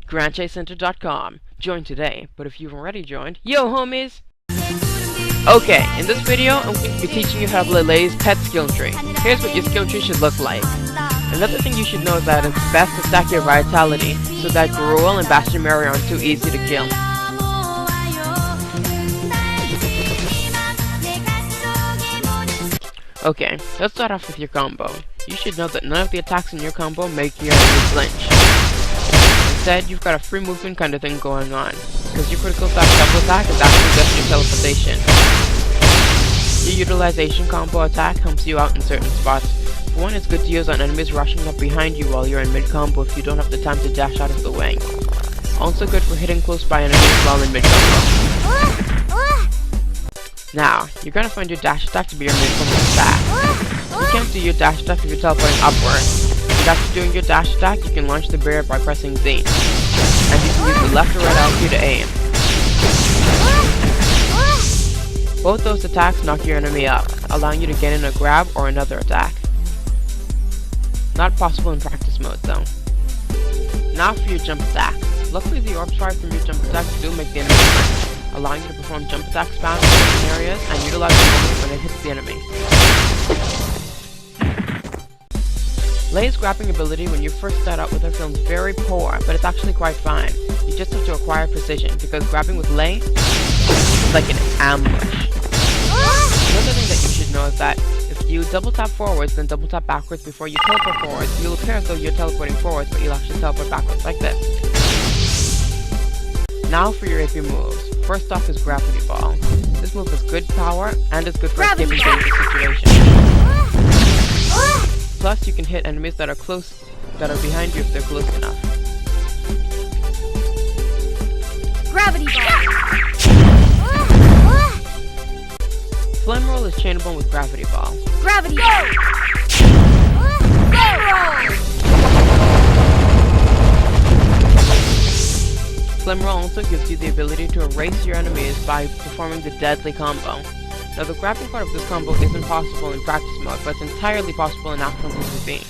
GrandChaseCenter.com. Join today, but if you've already joined, yo homies! Okay, in this video, I'm going to be teaching you how to play Ley's pet skill tree. Here's what your skill tree should look like. Another thing you should know is that it's best to stack your vitality, so that Gruel and Bastion Mary aren't too easy to kill. Okay, let's start off with your combo. You should know that none of the attacks in your combo make your enemy flinch. Instead, you've got a free movement kind of thing going on, because your critical stack double attack is actually just your teleportation. Your utilization combo attack helps you out in certain spots. For one, it's good to use on enemies rushing up behind you while you're in mid-combo if you don't have the time to dash out of the way. Also good for hitting close by enemies while in mid-combo. Now, you're gonna find your dash attack to be your mid-combo stack. You can't do your dash attack if you're teleporting upwards. And after doing your dash attack, you can launch the barrier by pressing Z. And you can use the left or right arrow key to aim. Both those attacks knock your enemy up, allowing you to get in a grab or another attack. Not possible in practice mode though. Now for your jump attack. Luckily the orbs fired from your jump attack do make the enemy flinch, allowing you to perform jump attack spams in certain areas and utilize the moment when it hits the enemy. Ley's grabbing ability when you first start out with her film is very poor, but it's actually quite fine. You just have to acquire precision, because grabbing with Ley is like an ambush. Another thing that you should know is that if you double tap forwards then double tap backwards before you teleport forwards, you'll appear as though you're teleporting forwards, but you'll actually teleport backwards like this. Now for your AP moves. First off is Gravity Ball. This move has good power and is good for escaping dangerous situations. Plus, you can hit enemies that are behind you if they're close enough. Gravity Ball! Flame Roll is chainable with Gravity Ball. Gravity Ball! Flame Roll! Flame Roll also gives you the ability to erase your enemies by performing the deadly combo. Now the grabbing part of this combo isn't possible in practice mode, but it's entirely possible in actual PvP.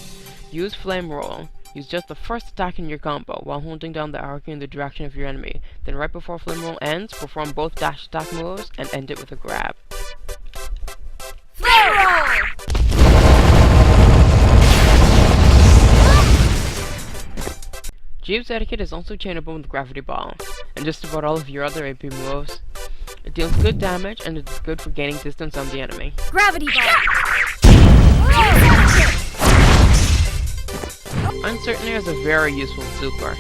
Use Flame Roll. Use just the first attack in your combo while holding down the arrow key in the direction of your enemy. Then right before Flame Roll ends, perform both dash attack moves and end it with a grab. Flame Roll! Jeeves' Etiquette is also chainable with Gravity Ball, and just about all of your other AP moves. It deals good damage and it is good for gaining distance on the enemy. Gravity Ball! Uncertainty is a very useful super.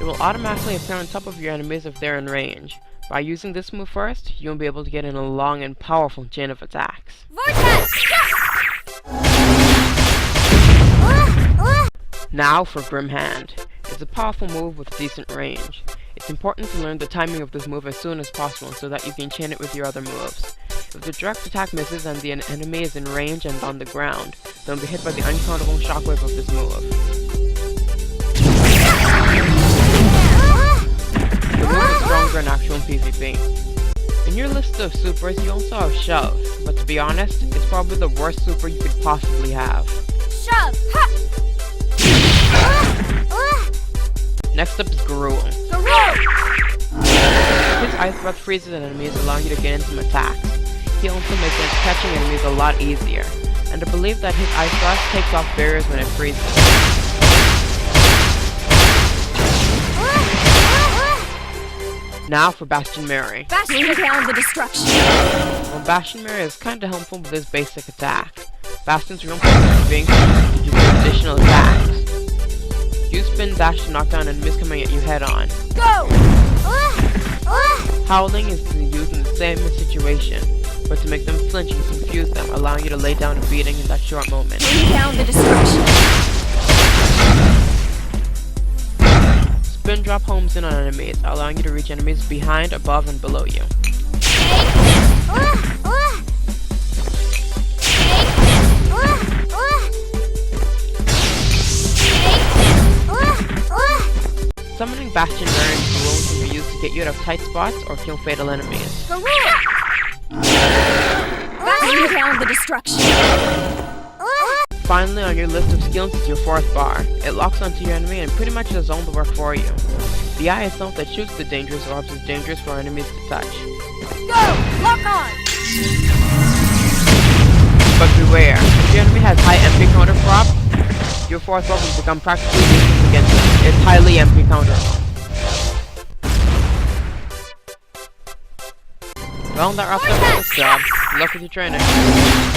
It will automatically appear on top of your enemies if they're in range. By using this move first, you'll be able to get in a long and powerful chain of attacks. Vortex! Now for Grim Hand. It's a powerful move with decent range. It's important to learn the timing of this move as soon as possible so that you can chain it with your other moves. If the direct attack misses and the enemy is in range and on the ground, they'll be hit by the uncountable shockwave of this move. The move is stronger in actual PvP. In your list of supers, you also have Shove, but to be honest, it's probably the worst super you could possibly have. Shove! Ha! Next up is Gruel. Gruel! His Ice Breath freezes enemies, allowing you to get in some attacks. He also makes catching enemies a lot easier, and I believe that his Ice Breath takes off barriers when it freezes. Now for Bastion Mary. Bring down the destruction! Well, Bastion Mary is kinda helpful with his basic attack. Bastion's real purpose is being to give you additional attacks. Use Spin Dash to knock down enemies coming at you head on. Go! Howling is to be used in the same situation, but to make them flinch and confuse them, allowing you to lay down a beating in that short moment. Bring down the destruction! Spin Drop homes in on enemies, allowing you to reach enemies behind, above, and below you. Summoning Bastion Mary and Gruel can be used to get you out of tight spots or kill fatal enemies. Bring down the destruction! Finally, on your list of skills is your fourth bar. It locks onto your enemy and pretty much does all the work for you. The eye itself that shoots the dangerous orbs is dangerous for enemies to touch. Go! Lock on! But beware, if your enemy has high MP counter for op, your force weapons become practically useless against its highly MP counter. Well, that wraps up this job. Good luck with your training.